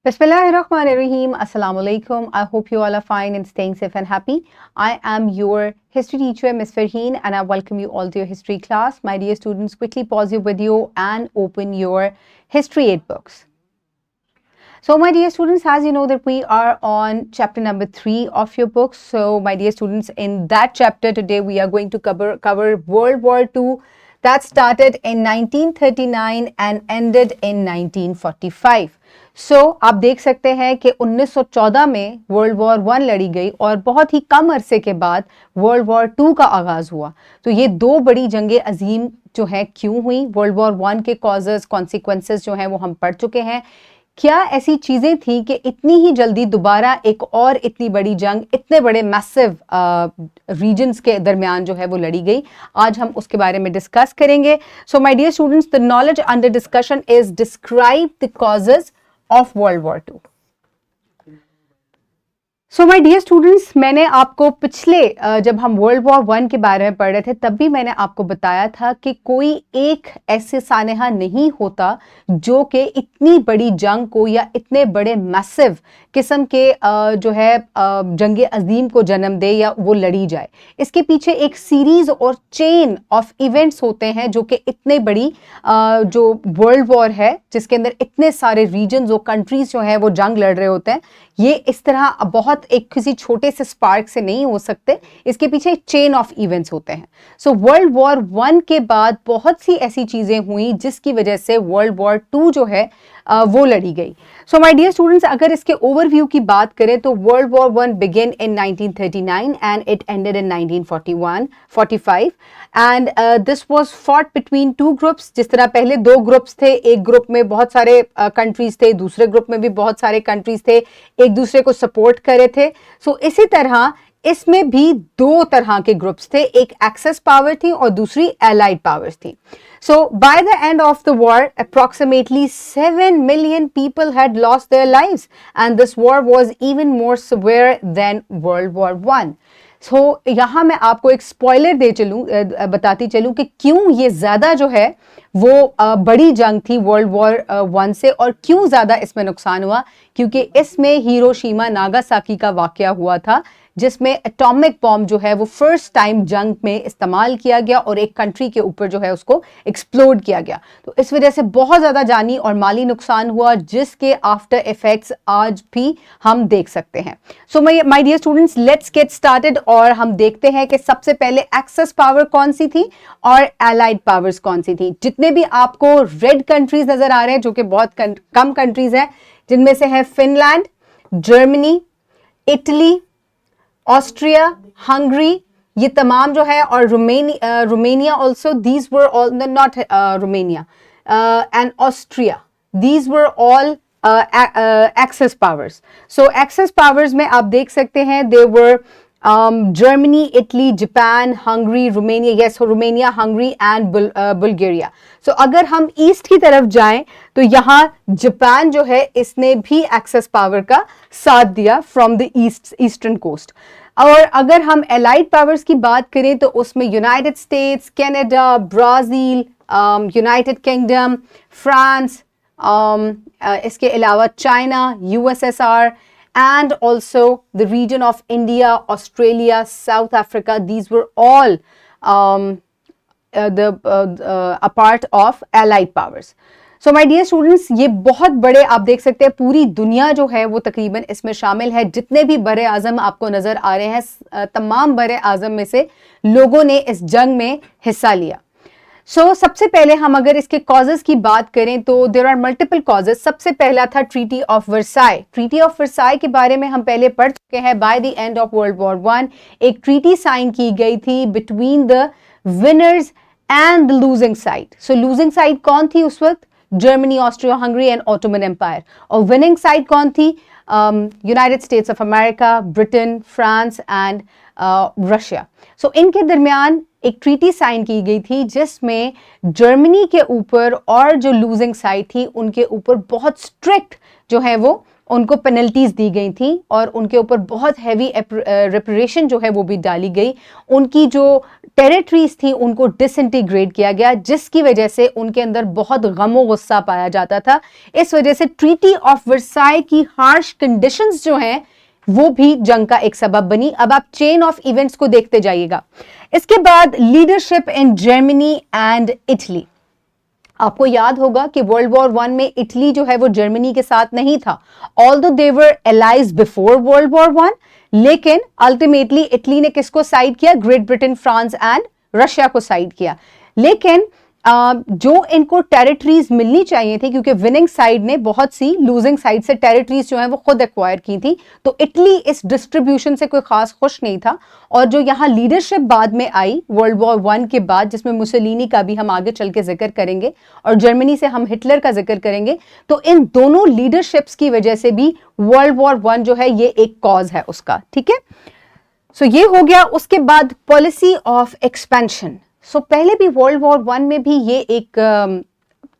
Bismillahirrahmanirrahim. Assalamu alaikum. I hope you all are fine and staying safe and happy. I am your history teacher, Ms. Farheen, and I welcome you all to your history class. My dear students, quickly pause your video and open your history aid books. So my dear students, as you know that we are on chapter number 3 of your books. So my dear students, in that chapter today we are going to cover World War II that started in 1939 and ended in 1945. So आप देख सकते हैं कि 1914 में world war 1 लड़ी गई और बहुत ही कम अरसे के बाद वर्ल्ड वॉर 2 का आगाज हुआ। तो ये दो बड़ी जंगें अजीम जो है क्यों हुई, वर्ल्ड वॉर 1 के कॉजेस कॉन्सिक्वेंसेस जो हैं वो हम पढ़ चुके हैं। क्या ऐसी चीजें थी कि इतनी ही जल्दी दोबारा एक और इतनी बड़ी जंग इतने बड़े मैसिव रीजन्स के दरमियान जो है वो लड़ी गई, आज हम उसके बारे में डिस्कस करेंगे। So my dear students, the knowledge under discussion is describe the causes of world war 2। So my dear students, मैंने आपको पिछले जब हम वर्ल्ड वॉर 1 के बारे में पढ़ रहे थे तब भी मैंने आपको बताया था कि कोई एक ऐसे सानेहा नहीं होता जो कि इतनी बड़ी जंग को या इतने बड़े मैसिव किस्म के जो है जंग अजीम को जन्म दे या वो लड़ी जाए। इसके पीछे एक सीरीज और चेन ऑफ इवेंट्स होते हैं जो कि इतने बड़ी जो वर्ल्ड वॉर है जिसके अंदर इतने सारे रीजन्स और कंट्रीज जो है वो जंग लड़ रहे होते हैं, ये इस तरह बहुत एक किसी छोटे से स्पार्क से नहीं हो सकते। इसके पीछे एक चेन ऑफ इवेंट्स होते हैं। सो वर्ल्ड वॉर 1 के बाद बहुत सी ऐसी चीजें हुई जिसकी वजह से वर्ल्ड वॉर 2 जो है वो लड़ी गई। सो माय डियर स्टूडेंट्स, अगर इसके ओवरव्यू की बात करें तो world war 1 begin in 1939 and it ended in 1945 and this was fought between two groups. जिस तरह पहले दो ग्रुप्स थे, एक ग्रुप में बहुत सारे कंट्रीज थे, दूसरे ग्रुप में भी बहुत सारे कंट्रीज थे, एक दूसरे को सपोर्ट कर रहे थे। सो इसी तरह इसमें भी दो तरह के ग्रुप्स थे, एक एक्सेस पावर थी और दूसरी एलाइड पावर्स थी। So by the end of the war, approximately 7 million people had lost their lives and this war was even more severe than World War 1. So यहाँ मैं आपको एक स्पॉइलर बताती चलूँ कि क्यों ये ज़्यादा जो है वो बड़ी जंग थी वर्ल्ड वॉर 1 से और क्यों ज़्यादा इसमें नुकसान हुआ, क्योंकि इसमें हिरोशिमा नागासाकी का वाकया हुआ था जिसमें एटॉमिक बॉम्ब जो है वो फर्स्ट टाइम जंग में इस्तेमाल किया गया और एक कंट्री के ऊपर जो है उसको एक्सप्लोड किया गया। तो इस वजह से बहुत ज़्यादा जानी और माली नुकसान हुआ जिसके आफ्टर इफेक्ट्स आज भी हम देख सकते हैं। So my dear students, let's get started और हम देखते हैं कि सबसे पहले एक्सेस पावर कौन सी थी और एलाइड पावर्स कौन सी थी। जितने भी आपको रेड कंट्रीज नजर आ रहे हैं जो कि बहुत कम कंट्रीज हैं, जिनमें से है Finland, Germany, Italy, Austria, Hungary, ये तमाम जो है, और Romania also, these were all not Romania and Austria, these were all axis powers. So axis powers में आप देख सकते हैं दे वर Germany, Italy, Japan, Hungary, Romania, yes, Romania, Hungary and Bulgaria. So अगर हम ईस्ट की तरफ जाएं तो यहाँ जापान जो है इसने भी एक्सेस पावर का साथ दिया फ्रॉम द ईस्टर्न कोस्ट। और अगर हम एलाइड पावर्स की बात करें तो उसमें United states, Canada, Brazil, United kingdom, France, इसके अलावा China, USSR, and also the region of India, Australia, South Africa, these were all a part of allied powers. So my dear students, ये बहुत बड़े आप देख सकते हैं, पूरी दुनिया जो है वो तकरीबन इसमें शामिल है। जितने भी बड़े आज़म आपको नज़र आ रहे हैं, तमाम बड़े आज़म में से लोगों ने इस जंग में हिस्सा लिया। सबसे पहले हम अगर इसके कॉजेस की बात करें तो देयर आर मल्टीपल कॉजेस। सबसे पहला था treaty of Versailles. Treaty of Versailles के बारे में हम पहले पढ़ चुके हैं। By the end of world war 1 एक ट्रीटी साइन की गई थी between the winners and the losing side. So losing side कौन थी उस वक्त? Germany, Austria Hungary and Ottoman Empire. और विनिंग साइड कौन थी? United States of America, Britain, France and Russia. So इनके दरमियान एक ट्रीटी साइन की गई थी जिसमें जर्मनी के ऊपर और जो लूजिंग साइड थी उनके ऊपर बहुत स्ट्रिक्ट जो है वो उनको पेनल्टीज दी गई थी और उनके ऊपर बहुत हैवी रेपरेशन जो है वो भी डाली गई। उनकी जो टेरिटरीज थी उनको डिसइंटीग्रेट किया गया, जिसकी वजह से उनके अंदर बहुत गम और गुस्सा पाया जाता था। इस वजह से ट्रीटी ऑफ वर्साई की हार्श कंडीशंस जो हैं वो भी जंग का एक सबब बनी। अब आप चेन ऑफ इवेंट्स को देखते जाइएगा। इसके बाद leadership in Germany and Italy. आपको याद होगा कि वर्ल्ड वॉर वन में इटली जो है वो जर्मनी के साथ नहीं था, although they were allies before world war one, लेकिन अल्टीमेटली इटली ने किसको साइड किया? Great Britain, France and Russia को साइड किया। लेकिन जो इनको टेरिटरीज मिलनी चाहिए थी, क्योंकि विनिंग साइड ने बहुत सी लूजिंग साइड से टेरिटरीज जो है वो खुद एक्वायर की थी, तो इटली इस डिस्ट्रीब्यूशन से कोई खास खुश नहीं था। और जो यहाँ लीडरशिप बाद में आई वर्ल्ड वॉर वन के बाद, जिसमें मुसोलिनी का भी हम आगे चल के जिक्र करेंगे और जर्मनी से हम हिटलर का जिक्र करेंगे, तो इन दोनों लीडरशिप्स की वजह से भी वर्ल्ड वॉर वन जो है ये एक कॉज है उसका। ठीक है, सो ये हो गया। उसके बाद पॉलिसी ऑफ एक्सपेंशन। सो पहले भी वर्ल्ड वॉर वन में भी ये एक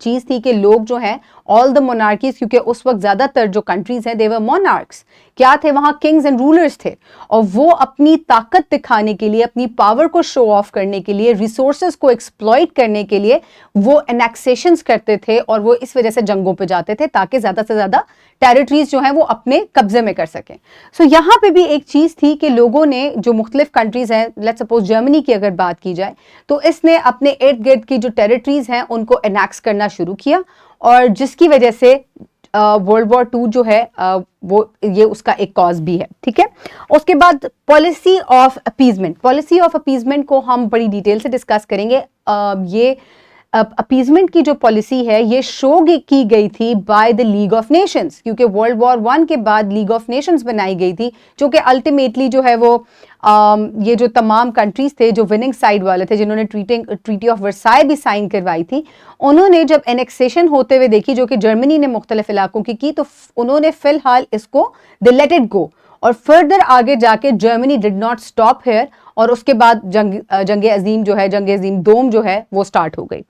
चीज थी कि लोग जो हैं ऑल द मोनार्कीज, क्योंकि उस वक्त ज्यादातर जो कंट्रीज हैं दे वर मोनार्क्स, क्या थे वहां? किंग्स एंड रूलर्स थे, और वो अपनी ताकत दिखाने के लिए, अपनी पावर को शो ऑफ करने के लिए, रिसोर्सेज को एक्सप्लॉइट करने के लिए वो एनेक्सेशंस करते थे, और वो इस वजह से जंगों पे जाते थे ताकि ज्यादा से ज्यादा टेरिटरीज जो है वो अपने कब्जे में कर सकें। सो यहाँ पे भी एक चीज थी कि लोगों ने, जो मुख्तलिफ कंट्रीज हैं, लेट्स सपोज जर्मनी की अगर बात की जाए, तो इसने अपने इर्द गिर्द की जो टेरिटरीज हैं उनको एनेक्स करना शुरू किया, और जिसकी वजह से वर्ल्ड वॉर टू जो है वो ये उसका एक कॉज भी है। ठीक है, उसके बाद policy of appeasement. Policy of appeasement को हम बड़ी डिटेल से डिस्कस करेंगे। ये अपीजमेंट की जो पॉलिसी है ये शो की गई थी by the League of Nations, क्योंकि वर्ल्ड वॉर वन के बाद लीग ऑफ नेशंस बनाई गई थी, जो कि अल्टीमेटली जो है वो ये जो तमाम कंट्रीज थे जो विनिंग साइड वाले थे, जिन्होंने ट्रीटी ऑफ वर्साई भी साइन करवाई थी, उन्होंने जब एनेक्सेशन होते हुए देखी, जो कि जर्मनी ने मुख्तलिफ इलाकों की, तो उन्होंने फिलहाल इसको दे लेट इट गो, और फर्दर आगे जाके Germany did not stop hair, और उसके बाद जंग अजीम जो है, जंग अजीम दोम जो है वो स्टार्ट हो गई।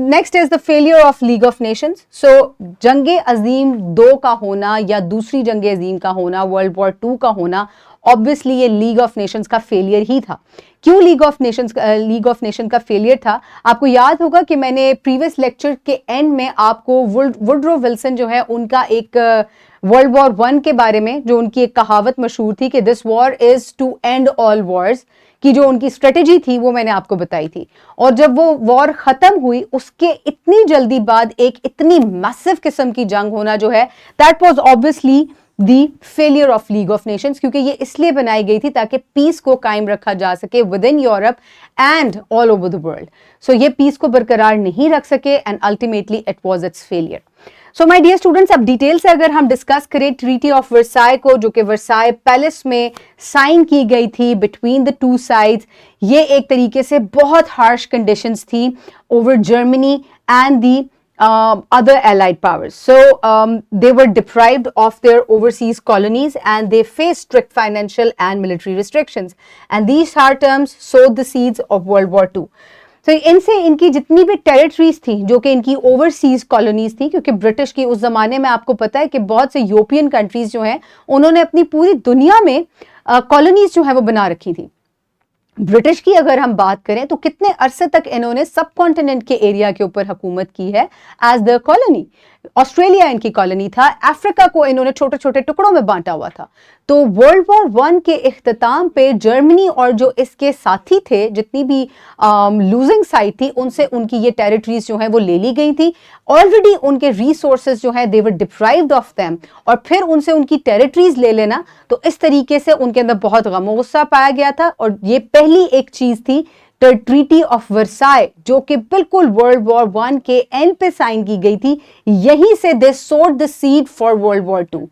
Next is the failure of League of Nations. So जंग अजीम दो का होना या दूसरी जंग अजीम का होना, वर्ल्ड वॉर टू का होना, ऑब्वियसली ये लीग ऑफ नेशंस का फेलियर ही था। क्यों लीग ऑफ नेशन का फेलियर था? आपको याद होगा कि मैंने प्रीवियस लेक्चर के एंड में आपको वुडरो विल्सन जो है उनका एक वर्ल्ड वॉर वन के बारे में, जो उनकी एक कहावत मशहूर थी कि this war is to end all wars, की जो उनकी स्ट्रेटेजी थी वो मैंने आपको बताई थी। और जब वो वॉर खत्म हुई, उसके इतनी जल्दी बाद एक इतनी मैसिव किस्म की जंग होना जो है, that was obviously the failure of League of Nations, क्योंकि ये इसलिए बनाई गई थी ताकि पीस को कायम रखा जा सके within Europe and all over the world. So ये पीस को बरकरार नहीं रख सके, and ultimately it was its failure. So my dear students, अब डिटेल से अगर हम डिस्कस करें ट्रीटी ऑफ वर्साई को, जो कि वर्साई पैलेस में साइन की गई थी बिटवीन द टू साइड्स, ये एक तरीके से बहुत हार्श कंडीशंस थी over Germany and the other allied powers. So they were deprived of their overseas colonies and they faced strict financial and military restrictions. And these hard terms sowed the seeds of World War II. तो इनसे इनकी जितनी भी territories थी जो कि इनकी overseas colonies थी, क्योंकि ब्रिटिश की उस जमाने में आपको पता है कि बहुत से यूरोपियन कंट्रीज जो हैं उन्होंने अपनी पूरी दुनिया में कॉलोनीज जो है वो बना रखी थी। ब्रिटिश की अगर हम बात करें तो कितने अरसे तक इन्होंने सब कॉन्टिनेंट के एरिया के ऊपर हुकूमत की है एज द कॉलोनी। ऑस्ट्रेलिया इनकी कॉलोनी था, अफ्रीका को इन्होंने छोटे छोटे टुकड़ों में बांटा हुआ था। तो वर्ल्ड वॉर वन के इख्तिताम पे जर्मनी और जो इसके साथी थे, जितनी भी लूजिंग साइड थी, उनसे उनकी ये टेरिटरीज जो है वो ले ली गई थी। ऑलरेडी उनके रिसोर्सेज जो है दे वर डिप्राइव्ड ऑफ देम, और फिर उनसे उनकी टेरिटरीज ले लेना, तो इस तरीके से उनके अंदर बहुत गम गुस्सा पाया गया था। और ये पहली एक चीज थी ट्रीटी ऑफ वर्साई, जो कि बिल्कुल वर्ल्ड वॉर वन के एंड पे साइन की गई थी। यहीं से they sowed the seed for world war two.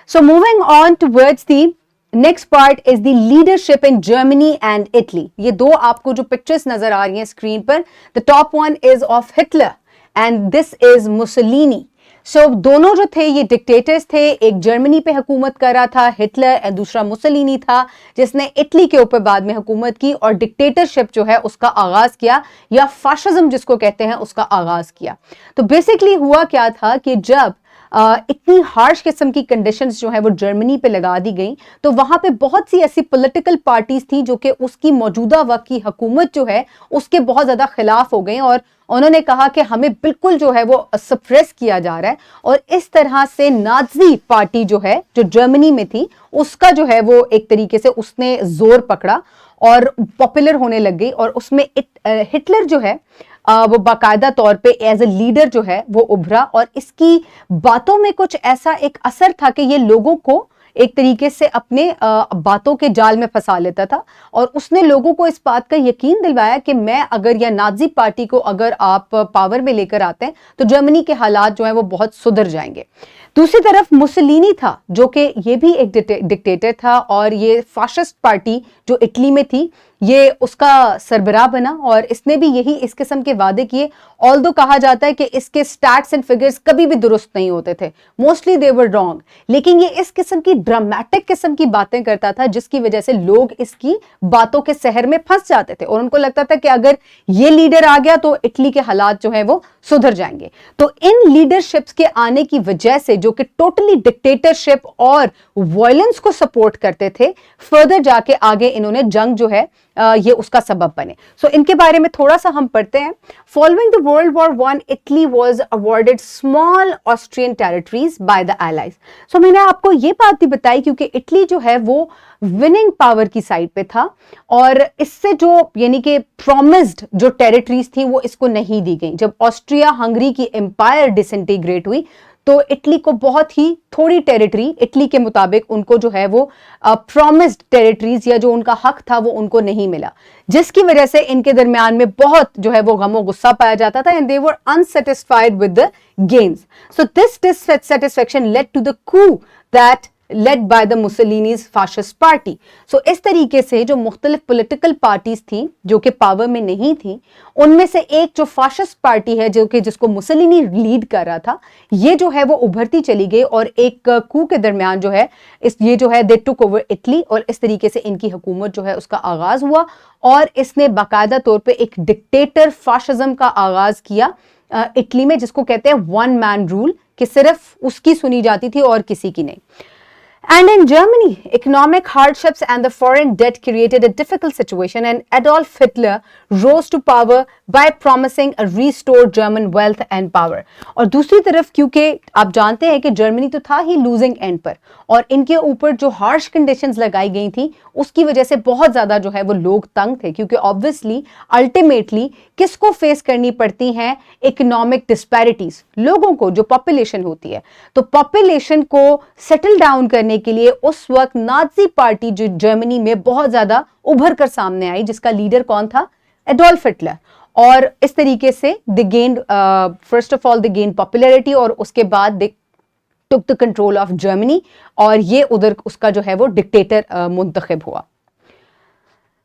So moving on towards the next part is the leadership in Germany and Italy. ये दो आपको जो पिक्चर्स नजर आ रही हैं स्क्रीन पर, the top one is of Hitler and this is Mussolini. So दोनों जो थे ये डिक्टेटर्स थे, एक जर्मनी पे हुकूमत कर रहा था हिटलर, और दूसरा मुसोलिनी था जिसने इटली के ऊपर बाद में हुकूमत की और डिक्टेटरशिप जो है उसका आगाज किया, या फाशिज्म जिसको कहते हैं उसका आगाज किया। तो बेसिकली हुआ क्या था कि जब इतनी हार्श किस्म की कंडीशंस जो है वो जर्मनी पे लगा दी गई, तो वहां पे बहुत सी ऐसी पॉलिटिकल पार्टीज थी जो कि उसकी मौजूदा वक्त की हुकूमत जो है उसके बहुत ज्यादा खिलाफ हो गई और उन्होंने कहा कि हमें बिल्कुल जो है वो सप्रेस किया जा रहा है। और इस तरह से नाजी पार्टी जो है जो जर्मनी में थी उसका जो है वो एक तरीके से उसने जोर पकड़ा और पॉपुलर होने लग गई और उसमें हिटलर जो है वो बाकायदा तौर पे एज ए लीडर जो है वो उभरा और इसकी बातों में कुछ ऐसा एक असर था कि ये लोगों को एक तरीके से अपने बातों के जाल में फंसा लेता था और उसने लोगों को इस बात का यकीन दिलवाया कि मैं अगर या नाजी पार्टी को अगर आप पावर में लेकर आते हैं तो जर्मनी के हालात जो है वो बहुत सुधर जाएंगे। दूसरी तरफ मुसोलिनी था जो कि ये भी एक डिक्टेटर था और ये फाशिस्ट पार्टी जो इटली में थी ये उसका सरबराह बना और इसने भी यही इस किस्म के वादे किए। ऑल्दो कहा जाता है कि इसके स्टैट्स एंड फिगर्स कभी भी दुरुस्त नहीं होते थे, मोस्टली दे वर रॉन्ग, लेकिन ये इस किस्म की ड्रामेटिक किस्म की बातें करता था जिसकी वजह से लोग इसकी बातों के सहर में फंस जाते थे और उनको लगता था कि अगर ये लीडर आ गया तो इटली के हालात जो है वो सुधर जाएंगे। तो इन लीडरशिप्स के आने की वजह से जो कि टोटली डिक्टेटरशिप और वायलेंस को सपोर्ट करते थे, फर्दर जाके आगे इन्होंने जंग जो है ये उसका सबब बने। सो इनके बारे में थोड़ा सा हम पढ़ते हैं। Following the world war one, Italy was awarded small Austrian territories by the allies. So मैंने आपको ये बात भी बताई क्योंकि इटली जो है वो विनिंग पावर की साइड पे था और इससे जो यानी कि प्रॉमिस्ड जो टेरिटरीज थी वो इसको नहीं दी गई। जब ऑस्ट्रिया हंगरी की एम्पायर डिसइंटीग्रेट हुई तो इटली को बहुत ही थोड़ी टेरिटरी, इटली के मुताबिक उनको जो है वो प्रॉमिस्ड टेरिटरीज या जो उनका हक था वो उनको नहीं मिला, जिसकी वजह से इनके दरमियान में बहुत जो है वो गमो गुस्सा पाया जाता था and they were unsatisfied with the gains. So this dissatisfaction led to the coup that led by the Mussolini's fascist party. So इस तरीके से जो मुख्तलिफ पॉलिटिकल पार्टीज थी जो कि पावर में नहीं थी, उनमें से एक जो फाशिस्ट पार्टी है जो कि जिसको मुसोलिनी लीड कर रहा था, ये जो है वो उभरती चली गई और एक कू के दरमियान जो है ये जो है दे टुक ओवर इटली और इस तरीके से इनकी हुकूमत जो है उसका आगाज हुआ और इसने बाकायदा तौर पर एक डिक्टेटर फाशिज्म का आगाज किया इटली में, जिसको कहते हैं वन मैन रूल, कि सिर्फ उसकी सुनी जाती थी और किसी की नहीं। And in Germany, economic hardships and the foreign debt created a difficult situation and Adolf Hitler rose to power by promising a restored German wealth and power. और दूसरी तरफ क्योंकि आप जानते हैं कि जर्मनी तो था ही लूजिंग एंड पर और इनके ऊपर जो हार्श कंडीशंस लगाई गई थी उसकी वजह से बहुत ज्यादा जो है वो लोग तंग थे क्योंकि ऑब्वियसली अल्टीमेटली किसको फेस करनी पड़ती हैं इकोनॉमिक डिस्पैरिटीज, लोगों को, जो पॉपुलेशन होती है। तो पॉपुलेशन को सेटल डाउन करने के लिए उस वक्त नाजी पार्टी जो जर्मनी में बहुत ज्यादा उभर कर सामने आई, जिसका लीडर कौन था? Adolf Hitler. और इस तरीके से they gained first of all they gained popularity और उसके बाद they took the control of Germany और ये उधर उसका जो है वो डिक्टेटर मुंतखब हुआ।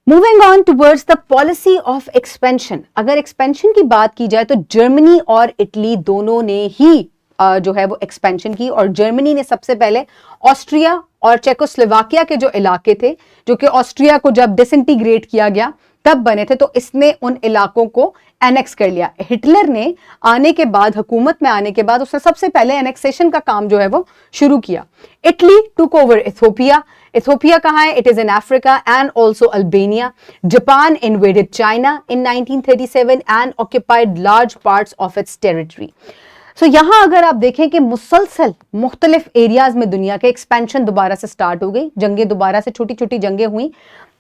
Moving on towards the policy of expansion. अगर एक्सपेंशन की बात की जाए तो जर्मनी और इटली दोनों ने ही जो है वो एक्सपेंशन की और जर्मनी ने सबसे पहले ऑस्ट्रिया और चेकोस्लोवाकिया के जो इलाके थे जो कि ऑस्ट्रिया को जब डिसइंटीग्रेट किया गया तब बने थे, तो इसने उन इलाकों को एनेक्स कर लिया। हिटलर ने आने के बाद, हुकूमत में आने के बाद, उसने सबसे पहले एनेक्सेशन का काम जो है वो शुरू किया। Italy took over Ethiopia. Ethiopia कहाँ है? It is in Africa and also Albania. Japan invaded China in 1937 and occupied large parts of its territory. So यहां अगर आप देखें कि मुसलसल मुख्तलिफ एरियाज में दुनिया के एक्सपेंशन दोबारा से स्टार्ट हो गई, जंगें दोबारा से छोटी छोटी जंगें हुई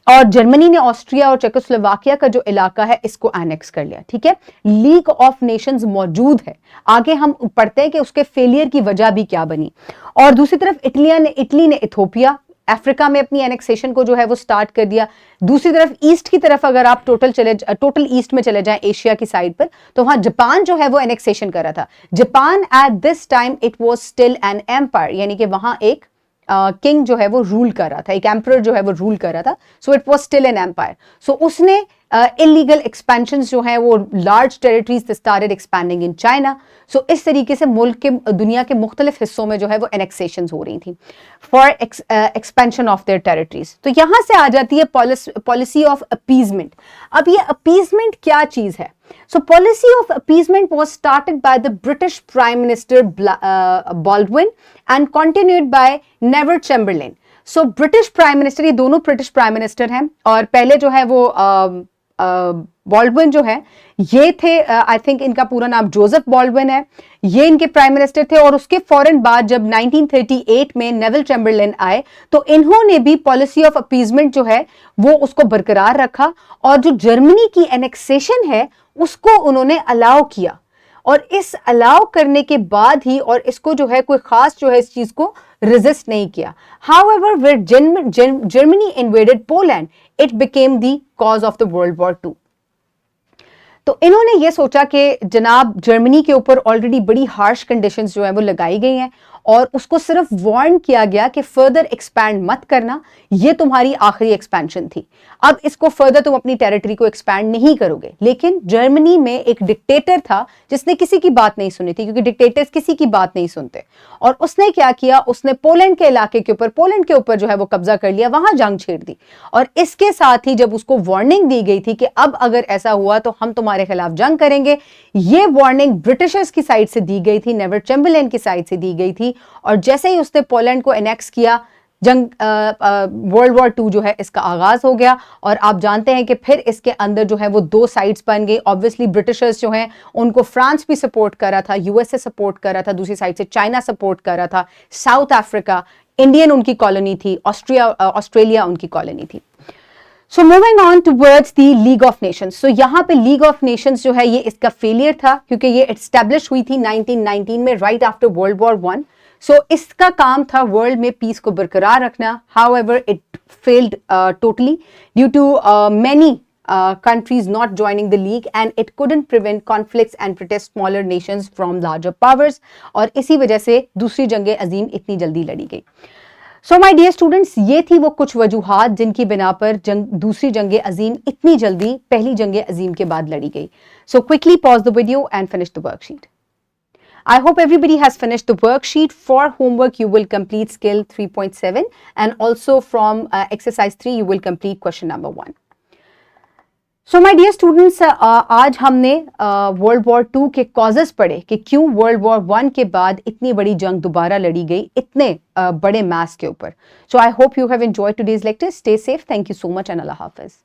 और जर्मनी ने ऑस्ट्रिया और चेकोस्लोवाकिया का जो इलाका है इसको एनेक्स कर लिया। ठीक है, लीग ऑफ नेशंस मौजूद है, आगे हम पढ़ते हैं कि उसके फेलियर की वजह भी क्या बनी। और दूसरी तरफ इटली ने इथियोपिया, अफ्रीका में अपनी एनेक्सेशन को जो है वो स्टार्ट कर दिया। दूसरी तरफ ईस्ट की तरफ अगर आप टोटल ईस्ट में चले जाएं एशिया की साइड पर, तो वहां जापान जो है वो एनेक्सेशन कर रहा था। Japan at this time it was still an empire, यानी कि वहां एक किंग जो है वो रूल कर रहा था, एक एम्परर जो है वो रूल कर रहा था। So it was still an empire. So उसने इलीगल एक्सपेंशंस जो हैं वो large territories started expanding in China. So इस तरीके से मुल्क के दुनिया के मुख्तलिफ हिस्सों में जो है वो एनेक्सेशंस हो रही थी for expansion of their territories. तो यहां से आ जाती है पॉलिसी ऑफ अपीजमेंट. अब ये अपीजमेंट क्या चीज है? So policy of appeasement was started by the British Prime Minister Baldwin and continued by Neville Chamberlain. So British Prime Minister, ये दोनों British Prime Minister हैं और पहले जो है वो बॉल्डविन जो है ये थे, आई थिंक इनका पूरा नाम जोसेफ बॉल्डविन है, ये इनके प्राइम मिनिस्टर थे. और उसके फौरन बाद जब 1938 में नेविल चैम्बरलेन आए तो इन्होंने भी पॉलिसी ऑफ अपीजमेंट जो है वो उसको बरकरार रखा और जो जर्मनी की एनेक्सेशन है उसको उन्होंने अलाउ किया. और इस अलाउ करने के बाद ही, और इसको जो है कोई खास जो है इस चीज को रेजिस्ट नहीं किया. However, when Germany invaded Poland, it became the cause of the World War II. तो इन्होंने ये सोचा कि जनाब जर्मनी के ऊपर ऑलरेडी बड़ी हार्श कंडीशंस जो है वो लगाई गई हैं और उसको सिर्फ वार्न किया गया कि फर्दर एक्सपैंड मत करना, ये तुम्हारी आखिरी एक्सपेंशन थी, अब इसको फर्दर तुम अपनी टेरिटरी को एक्सपैंड नहीं करोगे. लेकिन जर्मनी में एक डिक्टेटर था जिसने किसी की बात नहीं सुनी थी, क्योंकि डिक्टेटर्स किसी की बात नहीं सुनते. और उसने क्या किया, उसने पोलैंड के इलाके के ऊपर, पोलैंड के ऊपर जो है वो कब्जा कर लिया, वहां जंग छेड़ दी. और इसके साथ ही जब उसको वार्निंग दी गई थी कि अब अगर ऐसा हुआ तो हम तुम्हारे खिलाफ जंग करेंगे, ये वार्निंग ब्रिटिशर्स की साइड से दी गई थी, नेविल चैम्बरलेन की साइड से दी गई थी. और जैसे ही उसने पोलैंड को एनेक्स किया, जंग वर्ल्ड वॉर 2 जो है इसका आगाज हो गया. और आप जानते हैं कि फिर इसके अंदर जो है वो दो साइड्स बन गई. ऑब्वियसली ब्रिटिशर्स जो हैं उनको फ्रांस भी सपोर्ट कर रहा था, यूएसए सपोर्ट कर रहा था, दूसरी साइड से चाइना सपोर्ट कर रहा था, साउथ अफ्रीका, इंडियन उनकी कॉलोनी थी, ऑस्ट्रेलिया उनकी कॉलोनी थी. So moving on towards the League of Nations. So यहाँ पे लीग ऑफ नेशंस जो है ये इसका फेलियर था, क्योंकि ये एस्टेब्लिश हुई थी 1919 में, right after world war 1. So इसका काम था वर्ल्ड में पीस को बरकरार रखना. However it failed totally due to many countries not joining the league, and it couldn't prevent conflicts and protect smaller nations from larger powers. और इसी वजह से दूसरी जंग अजीम इतनी जल्दी लड़ी गई. सो माय डियर स्टूडेंट्स, ये थी वो कुछ वजूहात जिनकी बिना पर दूसरी जंग अजीम इतनी जल्दी पहली जंग अजीम के बाद लड़ी गई. So quickly pause the video and finish the worksheet. I hope everybody has finished the worksheet. For homework, you will complete skill 3.7, and also from exercise 3, you will complete question number 1. So my dear students, आज हमने world war 2 के causes पढ़े कि क्यों world war 1 के बाद इतनी बड़ी जंग दोबारा लड़ी गई इतने बड़े मैस के ऊपर. So I hope you have enjoyed today's lecture. Stay safe. Thank you so much and Allah Hafiz.